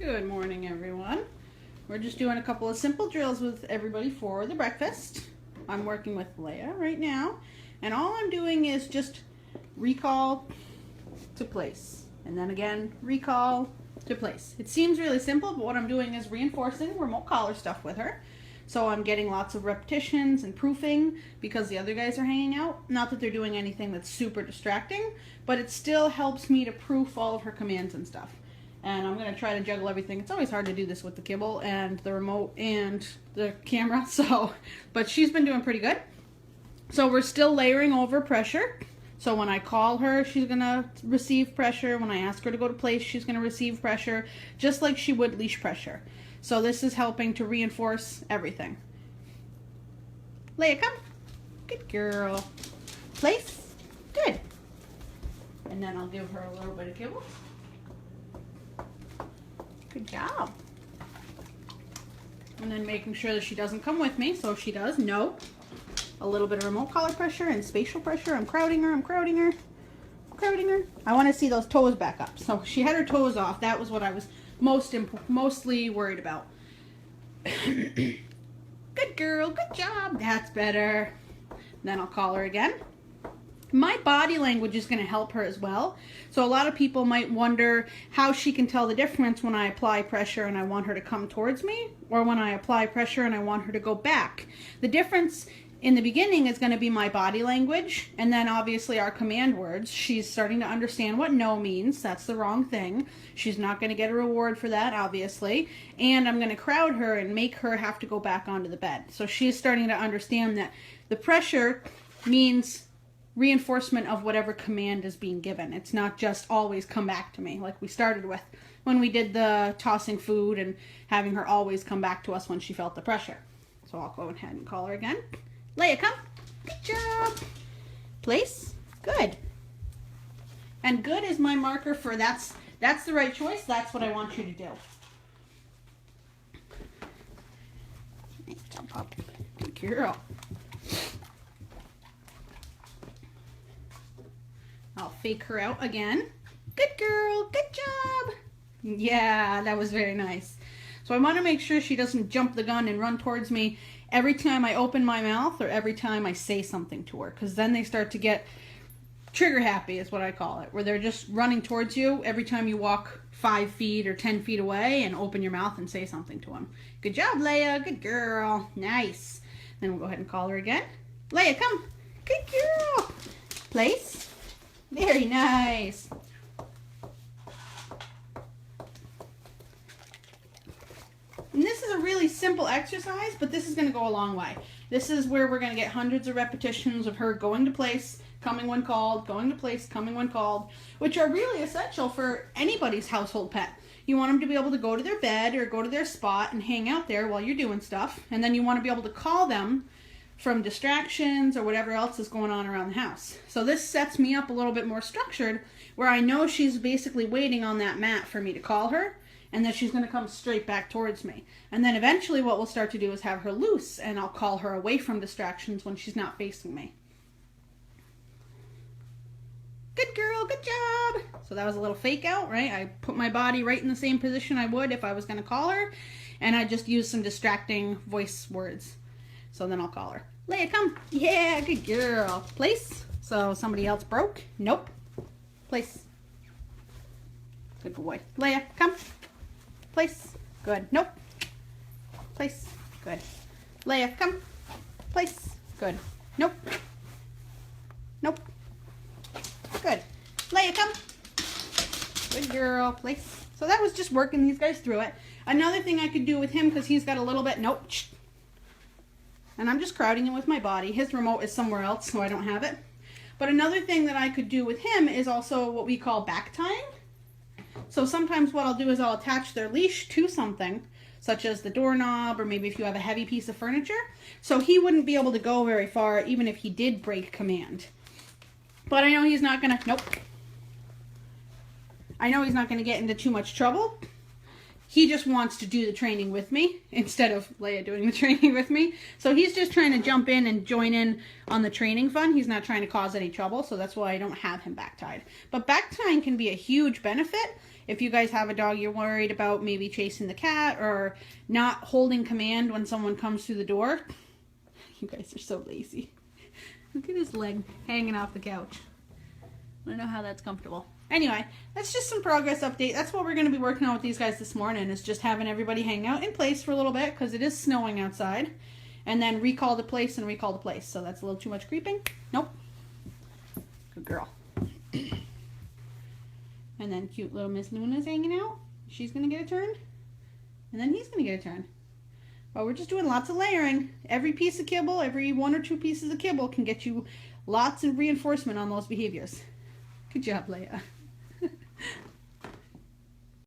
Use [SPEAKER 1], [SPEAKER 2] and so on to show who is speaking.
[SPEAKER 1] Good morning, everyone. We're just doing a couple of simple drills with everybody for the breakfast. I'm working with Leia right now, and all I'm doing is just recall to place, and then again, recall to place. It seems really simple, but what I'm doing is reinforcing remote collar stuff with her. So I'm getting lots of repetitions and proofing because the other guys are hanging out. Not that they're doing anything that's super distracting, but it still helps me to proof all of her commands and stuff. And I'm going to try to juggle everything. It's always hard to do this with the kibble and the remote and the camera, but she's been doing pretty good. So we're still layering over pressure. So when I call her, she's going to receive pressure. When I ask her to go to place, she's going to receive pressure, just like she would leash pressure. So this is helping to reinforce everything. Leia, come. Good girl. Place. Good. And then I'll give her a little bit of kibble. Good job. And then making sure that she doesn't come with me. So if she does, no. A little bit of remote collar pressure and spatial pressure. I'm crowding her, I'm crowding her, I'm crowding her. I want to see those toes back up. So she had her toes off. That was what I was mostly worried about. Good girl, good job. That's better. Then I'll call her again. My body language is going to help her as well. So a lot of people might wonder how she can tell the difference when I apply pressure and I want her to come towards me, or when I apply pressure and I want her to go back. The difference in the beginning is going to be my body language, and then obviously our command words. She's starting to understand what no means. That's the wrong thing. She's not going to get a reward for that, obviously. And I'm going to crowd her and make her have to go back onto the bed. So she's starting to understand that the pressure means reinforcement of whatever command is being given. It's not just always come back to me like we started with when we did the tossing food and having her always come back to us when she felt the pressure. So I'll go ahead and call her again. Leia, come. Good job. Place. Good. And good is my marker for that's the right choice. That's what I want you to do. Jump up. Good girl. I'll fake her out again. Good girl. Good job. Yeah, that was very nice. So I want to make sure she doesn't jump the gun and run towards me every time I open my mouth or every time I say something to her, because then they start to get trigger happy is what I call it, where they're just running towards you every time you walk 5 feet or 10 feet away and open your mouth and say something to them. Good job, Leia. Good girl. Nice. Then we'll go ahead and call her again. Leia, come. Good girl. Place. Very nice. And this is a really simple exercise, but this is going to go a long way. This is where we're going to get hundreds of repetitions of her going to place, coming when called, going to place, coming when called, which are really essential for anybody's household pet. You want them to be able to go to their bed or go to their spot and hang out there while you're doing stuff, and then you want to be able to call them from distractions or whatever else is going on around the house. So this sets me up a little bit more structured, where I know she's basically waiting on that mat for me to call her, and then she's going to come straight back towards me. And then eventually what we'll start to do is have her loose, and I'll call her away from distractions when she's not facing me. Good girl, good job. So that was a little fake out, right? I put my body right in the same position I would if I was going to call her, and I just used some distracting voice words. So then I'll call her. Leia, come. Yeah, good girl. Place. So somebody else broke? Nope. Place. Good boy. Leia, come. Place. Good. Nope. Place. Good. Leia, come. Place. Good. Nope. Nope. Good. Leia, come. Good girl. Place. So that was just working these guys through it. Another thing I could do with him, because he's got a little bit, nope. And I'm just crowding him with my body. His remote is somewhere else, so I don't have it. But another thing that I could do with him is also what we call back tying. So sometimes what I'll do is I'll attach their leash to something, such as the doorknob, or maybe if you have a heavy piece of furniture. So he wouldn't be able to go very far, even if he did break command. But I know he's not gonna, nope. I know he's not gonna get into too much trouble. He just wants to do the training with me instead of Leia doing the training with me. So he's just trying to jump in and join in on the training fun. He's not trying to cause any trouble, so that's why I don't have him back tied. But back tying can be a huge benefit if you guys have a dog you're worried about maybe chasing the cat or not holding command when someone comes through the door. You guys are so lazy. Look at his leg hanging off the couch. I don't know how that's comfortable. Anyway, that's just some progress update. That's what we're going to be working on with these guys this morning, is just having everybody hang out in place for a little bit because it is snowing outside. And then recall to place and recall to place. So that's a little too much creeping. Nope. Good girl. And then cute little Miss Luna's hanging out. She's going to get a turn. And then he's going to get a turn. But we're just doing lots of layering. Every piece of kibble, every 1 or 2 pieces of kibble can get you lots of reinforcement on those behaviors. Good job, Leia.